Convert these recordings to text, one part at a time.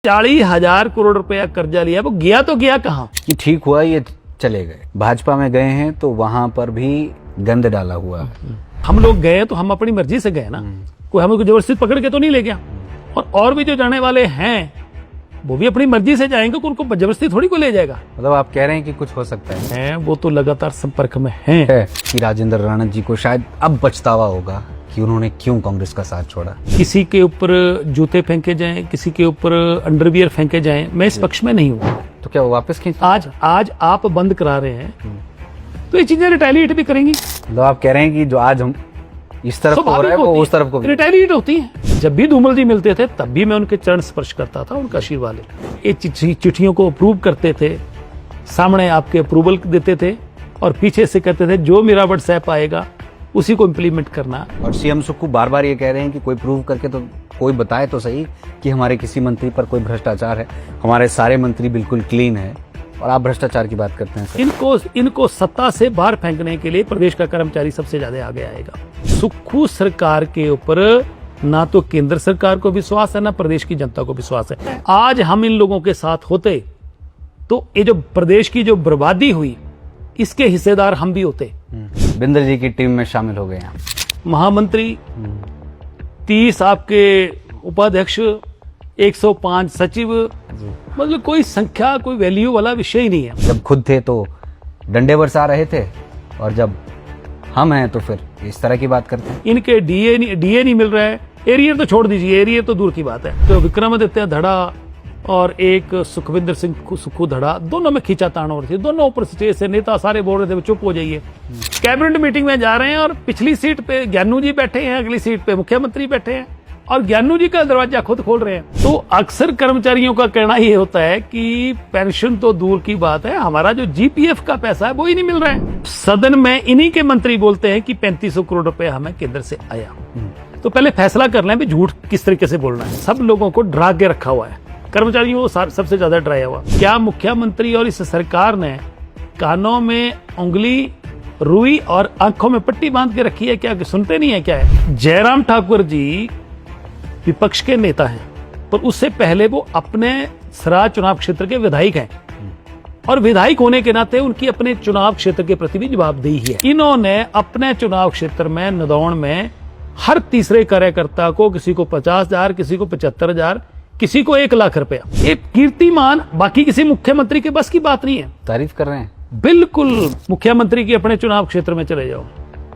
40,000 करोड़ रुपया कर्जा लिया, वो गया तो गया कहाँ? कि ठीक हुआ ये चले गए, भाजपा में गए हैं तो वहां पर भी गंद डाला हुआ है। हम लोग गए तो हम अपनी मर्जी से गए ना, कोई हमको जबरदस्ती पकड़ के तो नहीं ले गया। और भी जो जाने वाले हैं वो भी अपनी मर्जी से जाएंगे, उनको जबरदस्ती थोड़ी को ले जाएगा। मतलब आप कह रहे हैं कि कुछ हो सकता है? वो तो लगातार संपर्क में हैं। कि राजेंद्र राणा जी को शायद अब पछतावा होगा कि उन्होंने क्यों कांग्रेस का साथ छोड़ा। किसी के ऊपर जूते फेंके जाएं, किसी के ऊपर अंडरवियर फेंके जाएं, मैं इस पक्ष में नहीं हूँ। तो क्या वो वापस खींच? आज आप बंद करा रहे हैं तो ये चीजें रिटेलिएट भी करेंगी। तो आप कह रहे हैं कि जो आज हम इस तरफ को हो रहा है वो उस तरफ को भी रिटेलिएट होती है। जब भी धूमल जी मिलते थे तब भी मैं उनके चरण स्पर्श करता था, उनका आशीर्वाद लेता। ये चिट्ठियों को अप्रूव करते थे, सामने आपके अप्रूवल देते थे और पीछे से कहते थे जो मेरा व्हाट्सएप आएगा उसी को इम्प्लीमेंट करना। और सीएम सुक्खू बार बार ये कह रहे हैं कि कोई प्रूव करके तो कोई बताए तो सही कि हमारे किसी मंत्री पर कोई भ्रष्टाचार है, हमारे सारे मंत्री बिल्कुल क्लीन है, और आप भ्रष्टाचार की बात करते हैं। इनको सत्ता से बाहर फेंकने के लिए प्रदेश का कर्मचारी सबसे ज्यादा आगे आएगा। सुक्खू सरकार के ऊपर ना तो केंद्र सरकार को विश्वास है ना प्रदेश की जनता को विश्वास है। आज हम इन लोगों के साथ होते तो ये जो प्रदेश की जो बर्बादी हुई इसके हिस्सेदार हम भी होते। बिंदल जी की टीम में शामिल हो गए हैं महामंत्री, 30 आपके उपाध्यक्ष, 105 सचिव, मतलब कोई संख्या कोई वैल्यू वाला विषय ही नहीं है। जब खुद थे तो डंडे बरसा रहे थे और जब हम हैं तो फिर इस तरह की बात करते हैं। इनके डीए नहीं मिल रहा है, एरियर तो छोड़ दीजिए, एरियर तो दूर की बात है। तो विक्रमादित्य धड़ा और एक सुखविंदर सिंह सुक्खू धड़ा, दोनों में खींचातान हो रही थी। दोनों ऊपर स्टेज से नेता सारे बोल रहे थे चुप हो जाइए। कैबिनेट मीटिंग में जा रहे हैं और पिछली सीट पे ज्ञानू जी बैठे हैं, अगली सीट पे मुख्यमंत्री बैठे हैं और ज्ञानू जी का दरवाजा खुद खोल रहे हैं। तो अक्सर कर्मचारियों का कहना ये होता है कि पेंशन तो दूर की बात है, हमारा जो जीपीएफ का पैसा है वो ही नहीं मिल रहा है। सदन में इन्हीं के मंत्री बोलते हैं कि 3500 करोड़ रुपए हमें केंद्र से आया। तो पहले फैसला कर लें भी झूठ किस तरीके से बोलना है। सब लोगों को डरा के रखा हुआ है, कर्मचारियों को सबसे ज्यादा डराया हुआ। क्या मुख्यमंत्री और इस सरकार ने कानों में उंगली रुई और आंखों में पट्टी बांध के रखी है? क्या सुनते नहीं है क्या है? जयराम ठाकुर जी विपक्ष के नेता हैं, पर उससे पहले वो अपने सराज चुनाव क्षेत्र के विधायक हैं और विधायक होने के नाते उनकी अपने चुनाव क्षेत्र के प्रति भी जवाबदेही है। इन्होंने अपने चुनाव क्षेत्र में नदौन में हर तीसरे कार्यकर्ता को, किसी को 50,000, किसी को 75,000, किसी को 1 लाख रुपया, ये कीर्तिमान बाकी किसी मुख्यमंत्री के बस की बात नहीं है। तारीफ कर रहे हैं बिल्कुल। मुख्यमंत्री की अपने चुनाव क्षेत्र में चले जाओ,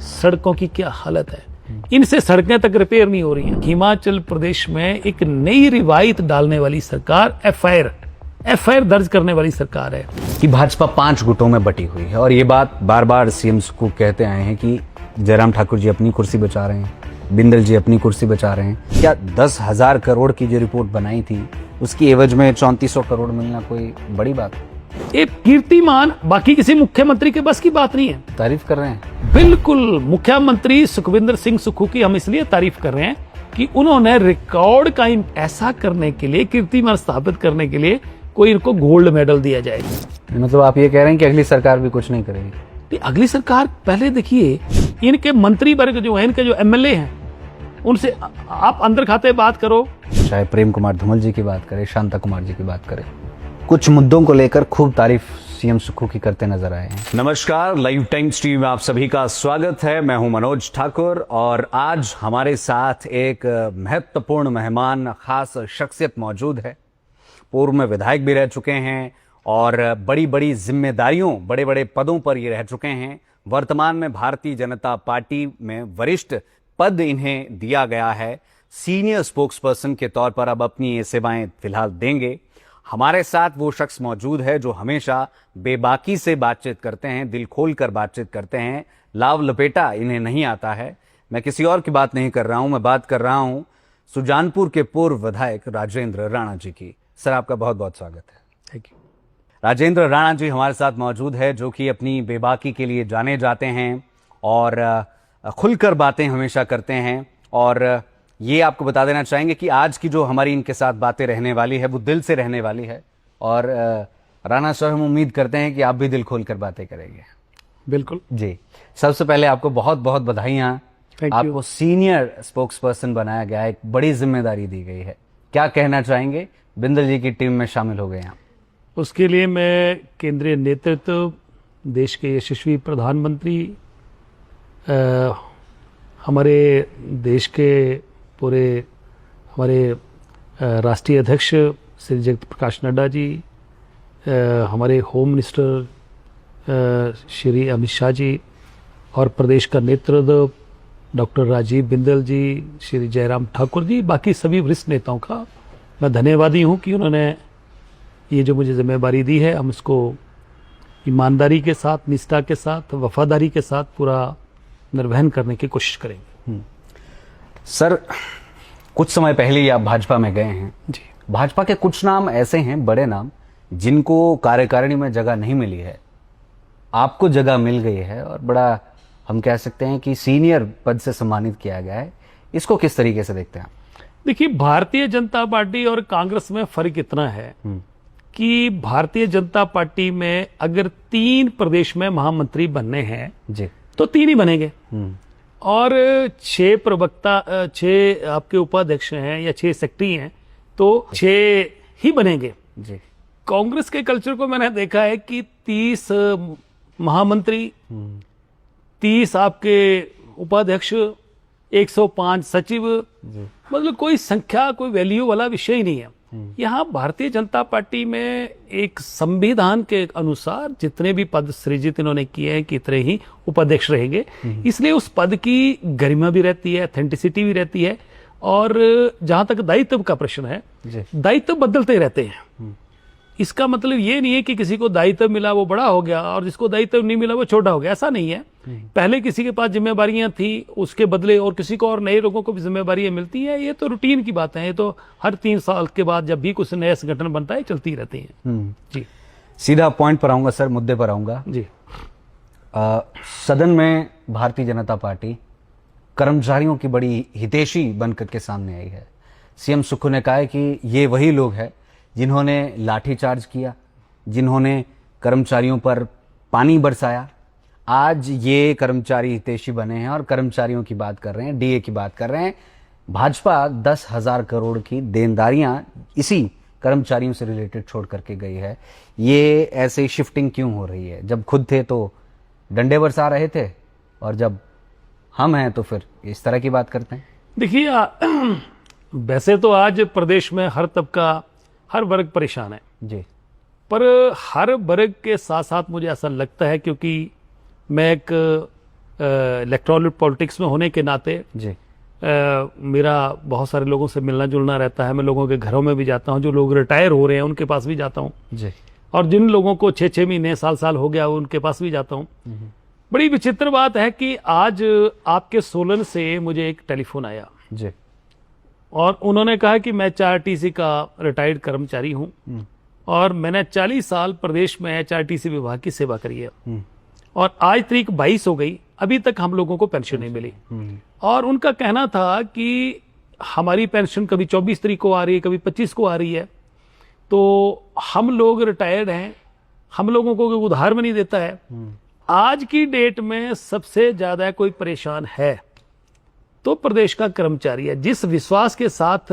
सड़कों की क्या हालत है, इनसे सड़कें तक रिपेयर नहीं हो रही हैं। हिमाचल प्रदेश में एक नई रिवायत डालने वाली सरकार, एफआईआर दर्ज करने वाली सरकार है कि भाजपा 5 गुटों में बटी हुई है। और ये बात बार बार सीएम सुक्खू कहते आए हैं कि जयराम ठाकुर जी अपनी कुर्सी बचा रहे हैं, बिंदल जी अपनी कुर्सी बचा रहे हैं। क्या 10,000 करोड़ की जो रिपोर्ट बनाई थी उसकी एवज में 3400 करोड़ मिलना कोई बड़ी बात है? ये कीर्तिमान बाकी किसी मुख्यमंत्री के बस की बात नहीं है। तारीफ कर रहे हैं बिल्कुल। मुख्यमंत्री सुखविंदर सिंह सुक्खू की हम इसलिए तारीफ कर रहे हैं कि उन्होंने रिकॉर्ड कायम ऐसा करने के लिए, कीर्तिमान स्थापित करने के लिए कोई इनको गोल्ड मेडल दिया जाएगा। मतलब आप ये कह रहे हैं कि अगली सरकार भी कुछ नहीं करेगी? अगली सरकार पहले देखिए, इनके मंत्री वर्ग जो है, इनके जो एमएलए हैं, उनसे आप अंदर खाते बात करो, चाहे प्रेम कुमार धूमल जी की बात करें, शांता कुमार जी की बात करें, कुछ मुद्दों को लेकर खूब तारीफ सीएम सुक्खू की करते नजर आए हैं। नमस्कार, लाइव टाइम्स टीवी में आप सभी का स्वागत है। मैं हूं मनोज ठाकुर और आज हमारे साथ एक महत्वपूर्ण मेहमान, खास शख्सियत मौजूद है। पूर्व में विधायक भी रह चुके हैं और बड़ी बड़ी जिम्मेदारियों, बड़े बड़े पदों पर ये रह चुके हैं। वर्तमान में भारतीय जनता पार्टी में वरिष्ठ पद इन्हें दिया गया है, सीनियर स्पोक्स पर्सन के तौर पर अब अपनी ये सेवाएं फिलहाल देंगे। हमारे साथ वो शख्स मौजूद है जो हमेशा बेबाकी से बातचीत करते हैं, दिल खोल कर बातचीत करते हैं, लाव लपेटा इन्हें नहीं आता है। मैं किसी और की बात नहीं कर रहा हूं, मैं बात कर रहा हूं सुजानपुर के पूर्व विधायक राजेंद्र राणा जी की। सर, आपका बहुत बहुत स्वागत है। Thank you. राजेंद्र राणा जी हमारे साथ मौजूद है, जो कि अपनी बेबाकी के लिए जाने जाते हैं और खुलकर बातें हमेशा करते हैं। और ये आपको बता देना चाहेंगे कि आज की जो हमारी इनके साथ बातें रहने वाली है वो दिल से रहने वाली है। और राणा साहब, हम उम्मीद करते हैं कि आप भी दिल खोलकर बातें करेंगे। बिल्कुल जी। सबसे पहले आपको बहुत बहुत बधाइयां। आपको सीनियर स्पोक्स पर्सन बनाया गया है, एक बड़ी जिम्मेदारी दी गई है। क्या कहना चाहेंगे बिंदल जी की टीम में शामिल हो गए हैं? उसके लिए मैं केंद्रीय नेतृत्व, देश के यशस्वी प्रधानमंत्री, हमारे देश के पूरे हमारे राष्ट्रीय अध्यक्ष श्री जगत प्रकाश नड्डा जी, हमारे होम मिनिस्टर श्री अमित शाह जी और प्रदेश का नेतृत्व डॉक्टर राजीव बिंदल जी, श्री जयराम ठाकुर जी, बाकी सभी वरिष्ठ नेताओं का मैं धन्यवादी हूं कि उन्होंने ये जो मुझे जिम्मेदारी दी है, हम इसको ईमानदारी के साथ, निष्ठा के साथ, वफादारी के साथ पूरा निर्वहन करने की कोशिश करेंगे। सर, कुछ समय पहले ही आप भाजपा में गए हैं जी। भाजपा के कुछ नाम ऐसे हैं, बड़े नाम, जिनको कार्यकारिणी में जगह नहीं मिली है, आपको जगह मिल गई है और बड़ा, हम कह सकते हैं कि सीनियर पद से सम्मानित किया गया है। इसको किस तरीके से देखते हैं आप? देखिए, भारतीय जनता पार्टी और कांग्रेस में फर्क इतना है कि भारतीय जनता पार्टी में अगर 3 प्रदेश में महामंत्री बनने हैं जी, तो 3 ही बनेंगे और 6 प्रवक्ता, 6 आपके उपाध्यक्ष हैं या 6 सेक्रेटरी हैं तो 6 ही बनेंगे जी। कांग्रेस के कल्चर को मैंने देखा है कि 30 महामंत्री, 30 आपके उपाध्यक्ष, 105 सचिव, मतलब कोई संख्या, कोई वैल्यू वाला विषय ही नहीं है। यहाँ भारतीय जनता पार्टी में एक संविधान के अनुसार जितने भी पद सृजित इन्होंने किए हैं, कितने ही उपाध्यक्ष रहेंगे, इसलिए उस पद की गरिमा भी रहती है, ऑथेंटिसिटी भी रहती है। और जहां तक दायित्व का प्रश्न है, दायित्व बदलते रहते हैं। इसका मतलब ये नहीं है कि किसी को दायित्व मिला वो बड़ा हो गया और जिसको दायित्व नहीं मिला वो छोटा हो गया, ऐसा नहीं है। पहले किसी के पास जिम्मेवारियां थी, उसके बदले और किसी को और नए लोगों को भी जिम्मेवारियां मिलती हैं। ये तो रूटीन की बात है, ये तो हर 3 साल के बाद जब भी कुछ नया संगठन बनता है चलती रहती है। जी, सीधा पॉइंट पर आऊंगा सर, मुद्दे पर आऊंगा जी। सदन में भारतीय जनता पार्टी कर्मचारियों की बड़ी हितैषी बनकर के सामने आई है। सीएम सुक्खू ने कहा है कि ये वही लोग हैं जिन्होंने लाठीचार्ज किया, जिन्होंने कर्मचारियों पर पानी बरसाया। आज ये कर्मचारी हितैषी बने हैं और कर्मचारियों की बात कर रहे हैं, डीए की बात कर रहे हैं। भाजपा 10,000 करोड़ की देनदारियां इसी कर्मचारियों से रिलेटेड छोड़ करके गई है। ये ऐसे शिफ्टिंग क्यों हो रही है? जब खुद थे तो डंडे बरसा रहे थे और जब हम हैं तो फिर इस तरह की बात करते हैं। देखिए, वैसे तो आज प्रदेश में हर तबका, हर वर्ग परेशान है जी, पर हर वर्ग के साथ साथ मुझे ऐसा लगता है, क्योंकि मैं एक इलेक्टोरल पॉलिटिक्स में होने के नाते जी, मेरा बहुत सारे लोगों से मिलना जुलना रहता है। मैं लोगों के घरों में भी जाता हूं, जो लोग रिटायर हो रहे हैं उनके पास भी जाता हूं जी, और जिन लोगों को 6-6 महीने, साल हो गया उनके पास भी जाता हूं। बड़ी विचित्र बात है कि आज आपके सोलन से मुझे एक टेलीफोन आया जी, और उन्होंने कहा कि मैं एचआरटीसी का रिटायर्ड कर्मचारी हूं और मैंने 40 साल प्रदेश में एचआरटीसी विभाग की सेवा करी है और आज तारीख 22 हो गई, अभी तक हम लोगों को पेंशन नहीं मिली। और उनका कहना था कि हमारी पेंशन कभी 24 तारीख को आ रही है, कभी 25 को आ रही है, तो हम लोग रिटायर्ड हैं, हम लोगों को कोई उधार में नहीं देता है। आज की डेट में सबसे ज्यादा कोई परेशान है तो प्रदेश का कर्मचारी है। जिस विश्वास के साथ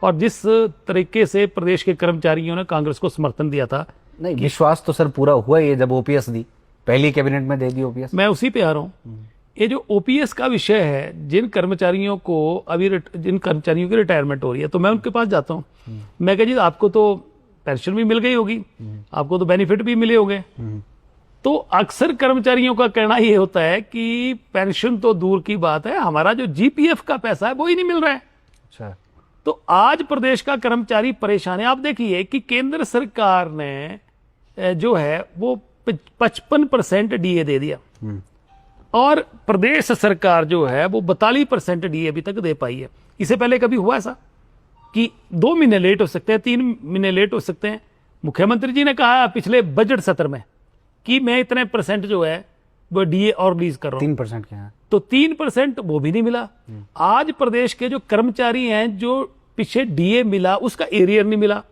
और जिस तरीके से प्रदेश के कर्मचारियों ने कांग्रेस को समर्थन दिया था, नहीं विश्वास तो सर पूरा हुआ ही है जब ओपीएस दी, पहली कैबिनेट में दे दी ओपीएस। मैं उसी पे आ रहा हूं। ये जो ओपीएस का विषय है, जिन कर्मचारियों को अभी जिन कर्मचारियों की रिटायरमेंट हो रही है, तो मैं उनके पास जाता हूं, मैं कह जी आपको तो पेंशन भी मिल गई होगी, आपको तो बेनिफिट भी मिले होंगे। तो अक्सर कर्मचारियों का कहना ये होता है कि पेंशन तो दूर की बात है, हमारा जो जीपीएफ का पैसा है वो ही नहीं मिल रहा है। अच्छा, तो आज प्रदेश का कर्मचारी परेशान है। आप देखिए कि केंद्र सरकार ने जो है वो 55% डीए दे दिया और प्रदेश सरकार जो है वो 42% डीए अभी तक दे पाई है। इससे पहले कभी हुआ ऐसा कि 2 महीने लेट हो सकते हैं, 3 महीने लेट हो सकते हैं? मुख्यमंत्री जी ने कहा पिछले बजट सत्र में कि मैं इतने % जो है वो डीए और रिलीज कर रहा हूं। 3% क्या है? तो 3% वो भी नहीं मिला। आज प्रदेश के जो कर्मचारी हैं, जो पीछे डीए मिला उसका एरियर नहीं मिला,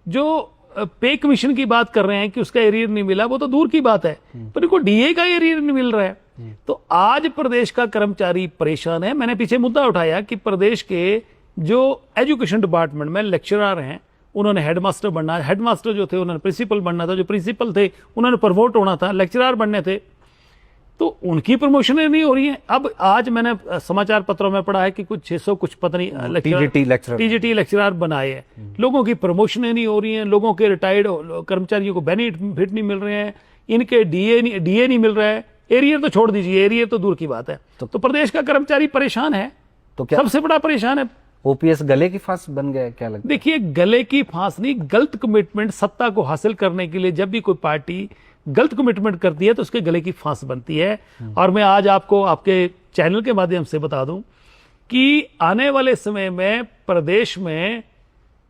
जो पे कमीशन की बात कर रहे हैं कि उसका एरियर नहीं मिला, वो तो दूर की बात है, पर इनको डीए का एरियर नहीं मिल रहा है। तो आज प्रदेश का कर्मचारी परेशान है। मैंने पीछे मुद्दा उठाया कि प्रदेश के जो एजुकेशन डिपार्टमेंट में लेक्चरर हैं उन्होंने हेडमास्टर बनना, हेडमास्टर जो थे उन्होंने प्रिंसिपल बनना था, जो प्रिंसिपल थे उन्होंने प्रमोट होना था, लेक्चरर बनने थे, तो उनकी प्रमोशनें नहीं हो रही हैं। अब आज मैंने समाचार पत्रों में पढ़ा है कि कुछ 600 कुछ पता नहीं टीजीटी लेक्चरर बनाए हैं। लोगों की प्रमोशनें नहीं हो रही हैं, लोगों के रिटायर्ड कर्मचारियों को बेनिफिट नहीं मिल रहे हैं, इनके डीए नहीं मिल रहा है। एरियर तो छोड़ दीजिए, एरियर तो दूर की बात है। तो प्रदेश का कर्मचारी परेशान है, तो क्या सबसे बड़ा परेशान है। ओपीएस गले की फांस बन गया, क्या लगता है? देखिए, गले की फांस नहीं, गलत कमिटमेंट सत्ता को हासिल करने के लिए जब भी कोई पार्टी गलत कमिटमेंट करती है तो उसके गले की फांस बनती है। और मैं आज आपको आपके चैनल के माध्यम से बता दूं कि आने वाले समय में प्रदेश में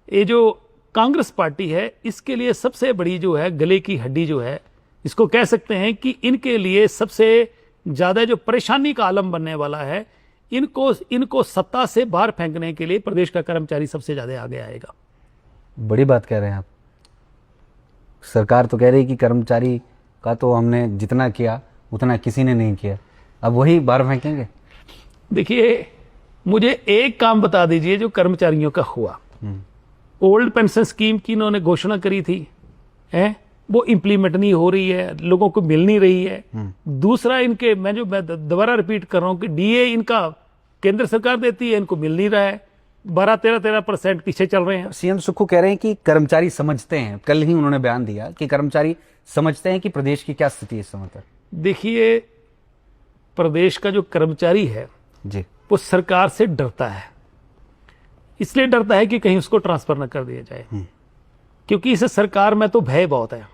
ये जो कांग्रेस पार्टी है, इसके लिए सबसे बड़ी जो है गले की हड्डी जो है, इसको कह सकते हैं कि इनके लिए सबसे ज्यादा जो परेशानी का आलम बनने वाला है, इनको सत्ता से बाहर फेंकने के लिए प्रदेश का कर्मचारी सबसे ज्यादा आगे आएगा। बड़ी बात कह रहे हैं आप। सरकार तो कह रही है कि कर्मचारी का तो हमने जितना किया उतना किसी ने नहीं किया, अब वही बाहर फेंकेंगे। देखिए, मुझे एक काम बता दीजिए जो कर्मचारियों का हुआ। ओल्ड पेंशन स्कीम की इन्होंने घोषणा करी थी, वो इंप्लीमेंट नहीं हो रही है, लोगों को मिल नहीं रही है। दूसरा, इनके मैं दोबारा रिपीट कर रहा हूं कि डीए इनका केंद्र सरकार देती है, इनको मिल नहीं रहा है। 12-13% पीछे चल रहे हैं। सीएम सुक्खू कह रहे हैं कि कर्मचारी समझते हैं, कल ही उन्होंने बयान दिया कि कर्मचारी समझते हैं कि प्रदेश की क्या स्थिति है इस समय पर। देखिए, प्रदेश का जो कर्मचारी है जी, वो सरकार से डरता है। इसलिए डरता है कि कहीं उसको ट्रांसफर न कर दिया जाए, क्योंकि इस सरकार में तो भय बहुत है,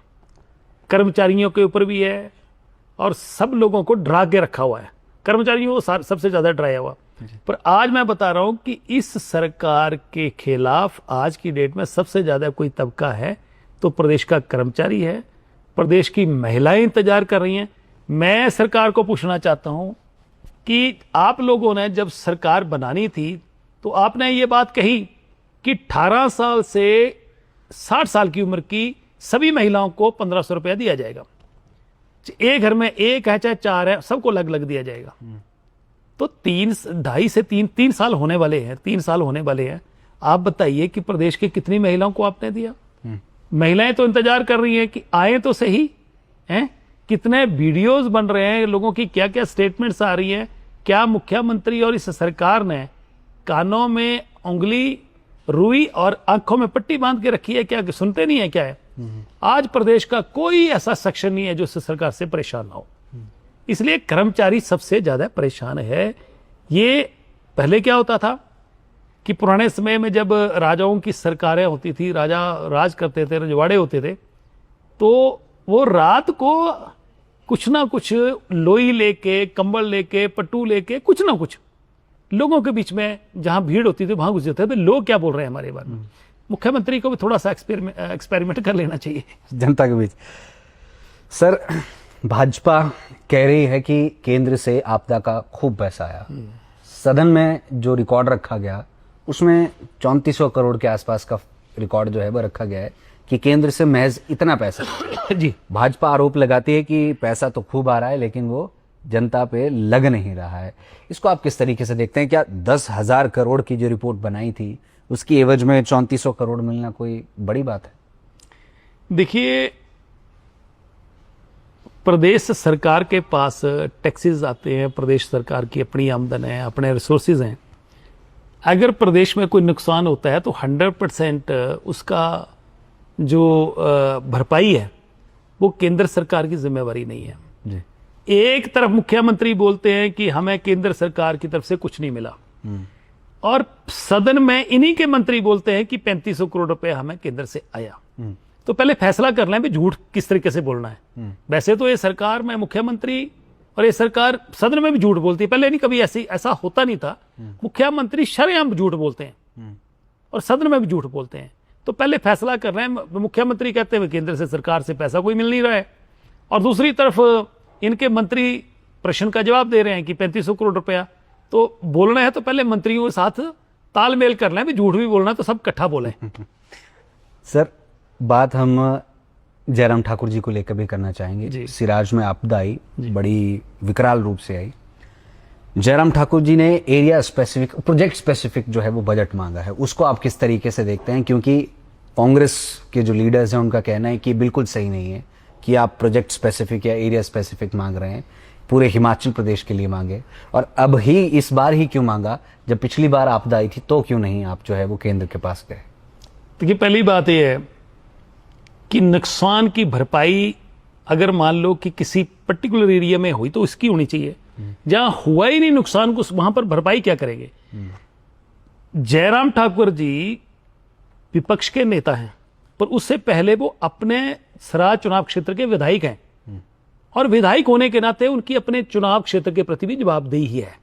कर्मचारियों के ऊपर भी है और सब लोगों को डरा के रखा हुआ है। कर्मचारियों को सबसे ज्यादा डराया हुआ। पर आज मैं बता रहा हूं कि इस सरकार के खिलाफ आज की डेट में सबसे ज्यादा कोई तबका है तो प्रदेश का कर्मचारी है। प्रदेश की महिलाएं इंतजार कर रही हैं। मैं सरकार को पूछना चाहता हूं कि आप लोगों ने जब सरकार बनानी थी तो आपने ये बात कही कि 18 साल से 60 साल की उम्र की सभी महिलाओं को 1500 रुपया दिया जाएगा। एक घर में एक है चाहे 4 है, सबको अलग अलग दिया जाएगा। तो 2.5 से 3 साल होने वाले हैं, 3 साल होने वाले हैं। आप बताइए कि प्रदेश की कितनी महिलाओं को आपने दिया? महिलाएं तो इंतजार कर रही हैं कि आए तो सही हैं। कितने वीडियोस बन रहे हैं, लोगों की क्या क्या स्टेटमेंट्स आ रही हैं। क्या मुख्यमंत्री और इस सरकार ने कानों में उंगली रुई और आंखों में पट्टी बांध के रखी है? क्या सुनते नहीं है क्या है? आज प्रदेश का कोई ऐसा सेक्शन नहीं है जो इस सरकार से परेशान ना हो। इसलिए कर्मचारी सबसे ज्यादा परेशान है। ये पहले क्या होता था कि पुराने समय में जब राजाओं की सरकारें होती थी, राजा राज करते थे, रजवाड़े होते थे, तो वो रात को कुछ ना कुछ लोई लेके, कंबल लेके, पट्टू लेके, कुछ ना कुछ लोगों के बीच में जहां भीड़ होती थी वहां घुस जाते थे। लोग क्या बोल रहे हैं हमारे बारे में? मुख्यमंत्री को भी थोड़ा सा एक्सपेरिमेंट कर लेना चाहिए जनता के बीच। सर, भाजपा कह रही है कि केंद्र से आपदा का खूब पैसा आया। सदन में जो रिकॉर्ड रखा गया उसमें 3400 करोड़ के आसपास का रिकॉर्ड जो है वो रखा गया है कि केंद्र से महज इतना पैसा। जी, भाजपा आरोप लगाती है कि पैसा तो खूब आ रहा है लेकिन वो जनता पे लग नहीं रहा है। इसको आप किस तरीके से देखते हैं? क्या 10,000 करोड़ की जो रिपोर्ट बनाई थी उसकी एवज में 3400 करोड़ मिलना कोई बड़ी बात है? देखिए, प्रदेश सरकार के पास टैक्सेस आते हैं, प्रदेश सरकार की अपनी आमदन है, अपने रिसोर्सेज हैं। अगर प्रदेश में कोई नुकसान होता है तो 100% उसका जो भरपाई है वो केंद्र सरकार की जिम्मेवारी नहीं है जी। एक तरफ मुख्यमंत्री बोलते हैं कि हमें केंद्र सरकार की तरफ से कुछ नहीं मिला, और सदन में इन्हीं के मंत्री बोलते हैं कि 3500 करोड़ रुपए हमें केंद्र से आया। तो पहले फैसला कर लें भी झूठ किस तरीके से बोलना है। वैसे तो ये सरकार में मुख्यमंत्री और ये सरकार सदन में भी झूठ बोलती है, पहले नहीं कभी ऐसा होता नहीं था। मुख्यमंत्री शरेआम झूठ बोलते हैं और सदन में भी झूठ बोलते हैं। तो पहले फैसला कर रहे हैं, मुख्यमंत्री कहते हैं केंद्र से सरकार से पैसा कोई मिल नहीं रहा है, और दूसरी तरफ इनके मंत्री प्रश्न का जवाब दे रहे हैं कि 3500 करोड़ रुपया। तो बोलना है तो पहले मंत्रियों के साथ तालमेल कर लें, भी झूठ भी बोलना है तो सब इकट्ठा बोलें। सर, बात हम जयराम ठाकुर जी को लेकर भी करना चाहेंगे। सिराज में आपदा आई, बड़ी विकराल रूप से आई। जयराम ठाकुर जी ने एरिया स्पेसिफिक, प्रोजेक्ट स्पेसिफिक जो है वो बजट मांगा है, उसको आप किस तरीके से देखते हैं? क्योंकि कांग्रेस के जो लीडर्स हैं उनका कहना है कि बिल्कुल सही नहीं है कि आप प्रोजेक्ट स्पेसिफिक या एरिया स्पेसिफिक मांग रहे हैं, पूरे हिमाचल प्रदेश के लिए मांगे। और अब ही इस बार ही क्यों मांगा, जब पिछली बार आपदा आई थी तो क्यों नहीं आप जो है वो केंद्र के पास गए? देखिए, पहली बात यह है कि नुकसान की भरपाई अगर मान लो कि किसी पर्टिकुलर एरिया में हुई तो इसकी होनी चाहिए। जहां हुआ ही नहीं नुकसान को वहां पर भरपाई क्या करेंगे? जयराम ठाकुर जी विपक्ष के नेता हैं, पर उससे पहले वो अपने सराज चुनाव क्षेत्र के विधायक हैं, और विधायक होने के नाते उनकी अपने चुनाव क्षेत्र के प्रति भी जवाबदेही है।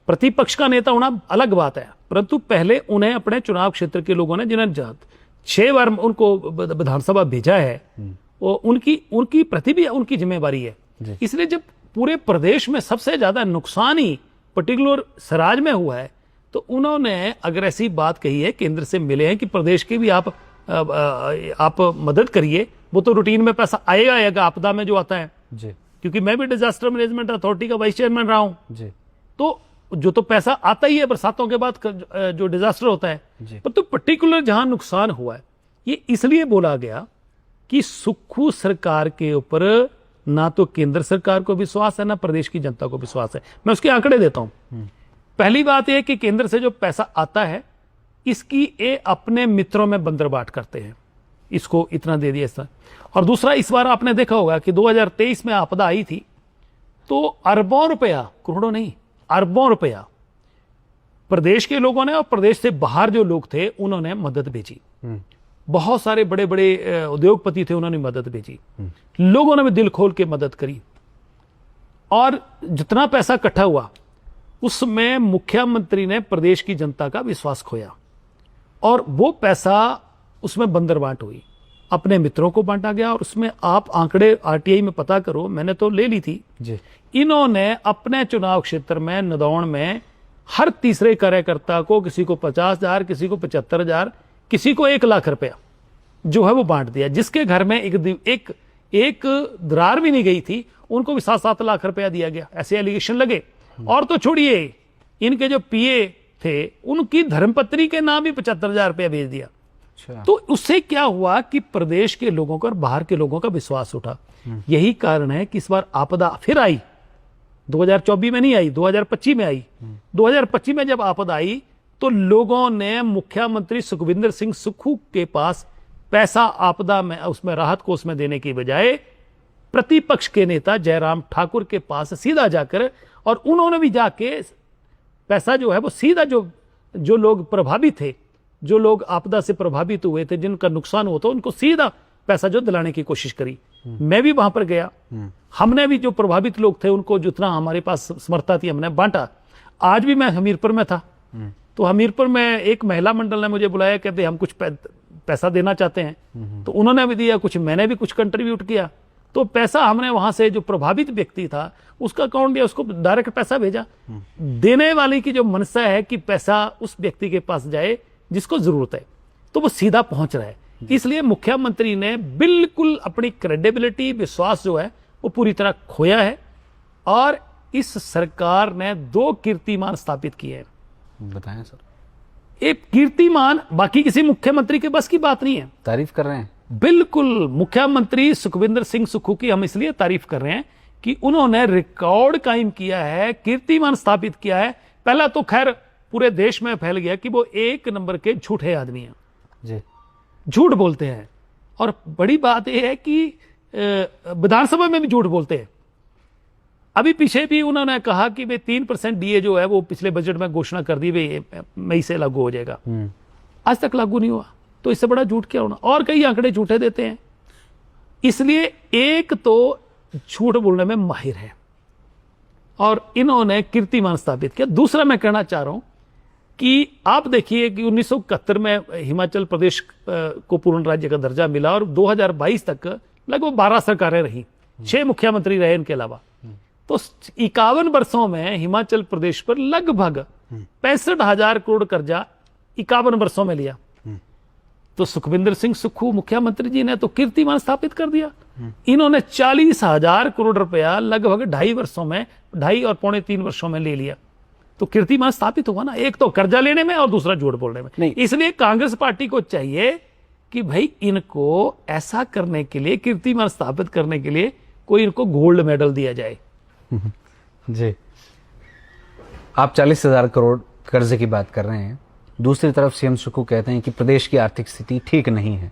प्रतिपक्ष का नेता होना अलग बात है, परंतु पहले उन्हें अपने चुनाव क्षेत्र के लोगों ने, जिन्हें 6 बार उनको विधानसभा भेजा है, वो उनकी प्रति भी उनकी जिम्मेवारी है। इसलिए जब पूरे प्रदेश में सबसे ज्यादा नुकसान ही पर्टिकुलर सराज में हुआ है, तो उन्होंने अगर ऐसी बात कही है, केंद्र से मिले हैं कि प्रदेश के भी आप मदद करिए, वो तो रूटीन में पैसा आएगा आपदा में जो आता है जी। क्योंकि मैं भी डिजास्टर मैनेजमेंट अथॉरिटी का वाइस चेयरमैन रहा हूं जी। तो जो तो पैसा आता ही है बरसातों के बाद जो डिजास्टर होता है, पर तो पर्टिकुलर जहां नुकसान हुआ है, ये इसलिए बोला गया कि सुक्खू सरकार के ऊपर ना तो केंद्र सरकार को विश्वास है ना प्रदेश की जनता को विश्वास है। मैं उसके आंकड़े देता हूं। पहली बात यह कि केंद्र से जो पैसा आता है, इसकी ये अपने मित्रों में बंदरबाट करते हैं, इसको इतना दे दिया इस तरह। और दूसरा, इस बार आपने देखा होगा कि 2023 में आपदा आई थी तो अरबों रुपया, करोड़ों नहीं, अरबों रुपया प्रदेश के लोगों ने और प्रदेश से बाहर जो लोग थे उन्होंने मदद भेजी। बहुत सारे बड़े बड़े उद्योगपति थे, उन्होंने मदद भेजी, लोगों ने भी दिल खोल के मदद करी। और जितना पैसा इकट्ठा हुआ उसमें मुख्यमंत्री ने प्रदेश की जनता का विश्वास खोया, और वो पैसा उसमें बंदरबाट हुई, अपने मित्रों को बांटा गया। और उसमें आप आंकड़े आरटीआई में पता करो, मैंने तो ले ली थी जी। इन्होंने अपने चुनाव क्षेत्र में नदौन में हर तीसरे कार्यकर्ता को, किसी को 50,000, किसी को 75,000, किसी को 1 लाख रुपया जो है वो बांट दिया। जिसके घर में एक दरार भी नहीं गई थी, उनको भी 7-7 लाख रुपया दिया गया। ऐसे एलिगेशन लगे। और तो छोड़िए, इनके जो पीए थे उनकी धर्मपत्नी के नाम भी 75,000 रुपया भेज दिया। तो उससे क्या हुआ कि प्रदेश के लोगों का और बाहर के लोगों का विश्वास उठा। यही कारण है कि इस बार आपदा फिर आई, 2024 में नहीं आई, 2025 में आई। 2025 में जब आपदा आई तो लोगों ने मुख्यमंत्री सुखविंदर सिंह सुक्खू के पास पैसा आपदा में, उसमें राहत कोष में देने की बजाय प्रतिपक्ष के नेता जयराम ठाकुर के पास सीधा जाकर, और उन्होंने भी जाके पैसा जो है वो सीधा जो लोग प्रभावित थे, जो लोग आपदा से प्रभावित हुए थे, जिनका नुकसान हुआ था, उनको सीधा पैसा जो दिलाने की कोशिश करी। मैं भी वहां पर गया, हमने भी जो प्रभावित लोग थे उनको जितना हमारे पास समर्था थी हमने बांटा। आज भी मैं हमीरपुर में था, तो हमीरपुर में एक महिला मंडल ने मुझे बुलाया, कहते हम कुछ पैसा देना चाहते हैं, तो उन्होंने भी दिया, कुछ मैंने भी कुछ कंट्रीब्यूट किया। तो पैसा हमने वहां से जो प्रभावित व्यक्ति था उसका अकाउंट दिया, उसको डायरेक्ट पैसा भेजा। देने वाले की जो मनसा है कि पैसा उस व्यक्ति के पास जाए जिसको जरूरत है, तो वो सीधा पहुंच रहा है। इसलिए मुख्यमंत्री ने बिल्कुल अपनी क्रेडिबिलिटी, विश्वास जो है वो पूरी तरह खोया है। और इस सरकार ने 2 कीर्तिमान स्थापित किए हैं। बताएं सर। एक कीर्तिमान बाकी किसी मुख्यमंत्री के बस की बात नहीं है। तारीफ कर रहे हैं? बिल्कुल, मुख्यमंत्री सुखविंदर सिंह सुक्खू की हम इसलिए तारीफ कर रहे हैं कि उन्होंने रिकॉर्ड कायम किया है, कीर्तिमान स्थापित किया है। पहला तो खैर पूरे देश में फैल गया कि वो 1 नंबर के झूठे आदमी हैं जी, झूठ बोलते हैं। और बड़ी बात यह है कि विधानसभा में भी झूठ बोलते हैं। अभी पीछे भी उन्होंने कहा कि वे 3% डीए जो है वो पिछले बजट में घोषणा कर दी, वे मई से लागू हो जाएगा। आज तक लागू नहीं हुआ, तो इससे बड़ा झूठ क्या होना। और कई आंकड़े झूठे देते हैं। इसलिए एक तो झूठ बोलने में माहिर है और इन्होंने कीर्तिमान स्थापित किया। दूसरा मैं कहना चाह रहा हूं कि आप देखिए कि 1971 में हिमाचल प्रदेश को पूर्ण राज्य का दर्जा मिला और 2022 तक लगभग 12 सरकारें रही, 6 मुख्यमंत्री रहे इनके अलावा। तो 51 वर्षों में हिमाचल प्रदेश पर लगभग 65,000 करोड़ कर्जा 51 वर्षों में लिया। तो सुखविंदर सिंह सुक्खू मुख्यमंत्री जी ने तो कीर्तिमान स्थापित कर दिया। इन्होंने 40,000 करोड़ रुपया लगभग 2.5 वर्षों में, 2.5 और 3.25 वर्षों में ले लिया। तो कीर्तिमान स्थापित हुआ ना, एक तो कर्जा लेने में और दूसरा झूठ बोलने में। इसलिए कांग्रेस पार्टी को चाहिए कि भाई इनको ऐसा करने के लिए, कीर्तिमान स्थापित करने के लिए कोई इनको गोल्ड मेडल दिया जाए। जी, आप 40,000 करोड़ कर्जे की बात कर रहे हैं, दूसरी तरफ सीएम सुक्खू कहते हैं कि प्रदेश की आर्थिक स्थिति ठीक नहीं है,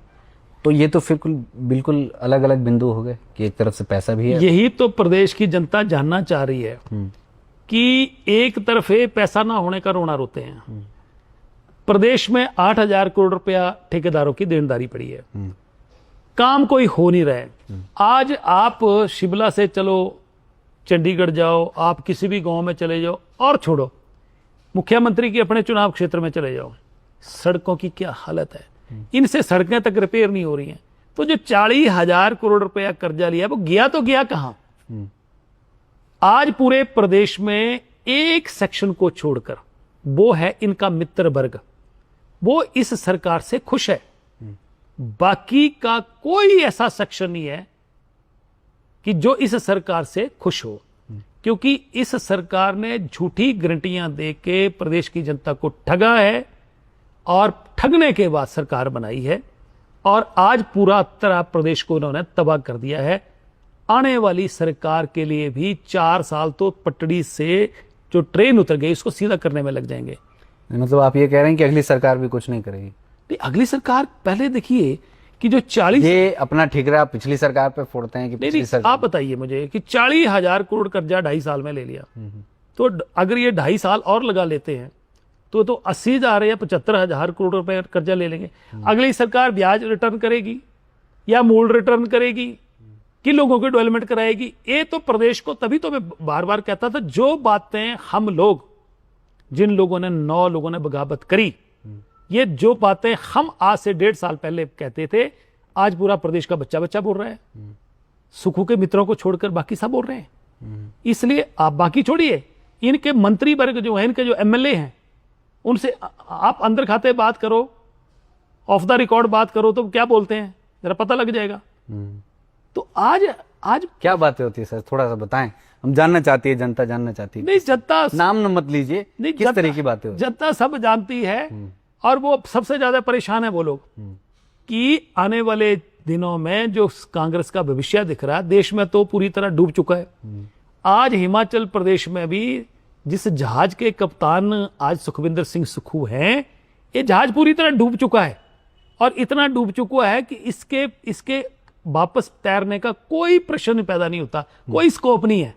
तो ये तो फिर बिल्कुल अलग अलग बिंदु हो गए कि एक तरफ से पैसा भी है। यही तो प्रदेश की जनता जानना चाह रही है कि एक तरफे पैसा ना होने का रोना रोते हैं। प्रदेश में 8,000 करोड़ रुपया ठेकेदारों की देनदारी पड़ी है, काम कोई हो नहीं रहा है। आज आप शिमला से चलो चंडीगढ़ जाओ, आप किसी भी गांव में चले जाओ, और छोड़ो मुख्यमंत्री की अपने चुनाव क्षेत्र में चले जाओ, सड़कों की क्या हालत है। इनसे सड़कें तक रिपेयर नहीं हो रही हैं। तो जो 40,000 करोड़ रुपया कर्जा लिया वो गया तो गया कहां? आज पूरे प्रदेश में एक सेक्शन को छोड़कर, वो है इनका मित्र वर्ग, वो इस सरकार से खुश है। बाकी का कोई ऐसा सेक्शन नहीं है कि जो इस सरकार से खुश हो, क्योंकि इस सरकार ने झूठी गारंटियां देके प्रदेश की जनता को ठगा है, और ठगने के बाद सरकार बनाई है, और आज पूरा तरह प्रदेश को उन्होंने तबाह कर दिया है। आने वाली सरकार के लिए भी 4 साल तो पटड़ी से जो ट्रेन उतर गई उसको सीधा करने में लग जाएंगे। मतलब आप ये कह रहे हैं कि अगली सरकार भी कुछ नहीं करेगी? नहीं, अगली सरकार पहले देखिए कि जो 40, ये अपना ठिकरा पिछली सरकार पे फोड़ते हैं कि पिछली सरकार। आप बताइए मुझे कि 40,000 करोड़ कर्जा 2.5 साल में ले लिया, तो अगर ये 2.5 साल और लगा लेते हैं तो 80,000 या 75,000 करोड़ रुपए कर्जा ले लेंगे। अगली सरकार ब्याज रिटर्न करेगी या मूल रिटर्न करेगी कि लोगों की डेवलपमेंट कराएगी? ये तो प्रदेश को, तभी तो मैं बार बार कहता था, जो बातें हम लोग, जिन लोगों ने 9 लोगों ने बगावत करी, ये जो बातें हम आज से 1.5 साल पहले कहते थे, आज पूरा प्रदेश का बच्चा बच्चा बोल रहा है। सुक्खू के मित्रों को छोड़कर बाकी सब बोल रहे हैं। इसलिए आप बाकी छोड़िए, इनके मंत्री वर्ग जो है, इनके जो एमएलए हैं, उनसे आप अंदर खाते बात करो, ऑफ द रिकॉर्ड बात करो, तो क्या बोलते हैं जरा पता लग जाएगा। तो आज क्या बातें होती है सर, थोड़ा सा बताएं, हम जानना चाहती है, जनता जानना चाहती है। नहीं, जनता नाम न मत लीजिए, किस तरह की बातें होती है? जनता सब जानती है, और वो सबसे ज्यादा परेशान है वो लोग कि आने वाले दिनों में जो कांग्रेस का भविष्य दिख रहा है, देश में तो पूरी तरह डूब चुका है। आज हिमाचल प्रदेश में भी जिस जहाज के कप्तान आज सुखविंदर सिंह सुक्खू हैं, ये जहाज पूरी तरह डूब चुका है, और इतना डूब चुका है कि इसके वापस तैरने का कोई प्रश्न पैदा नहीं होता, कोई स्कोप नहीं है।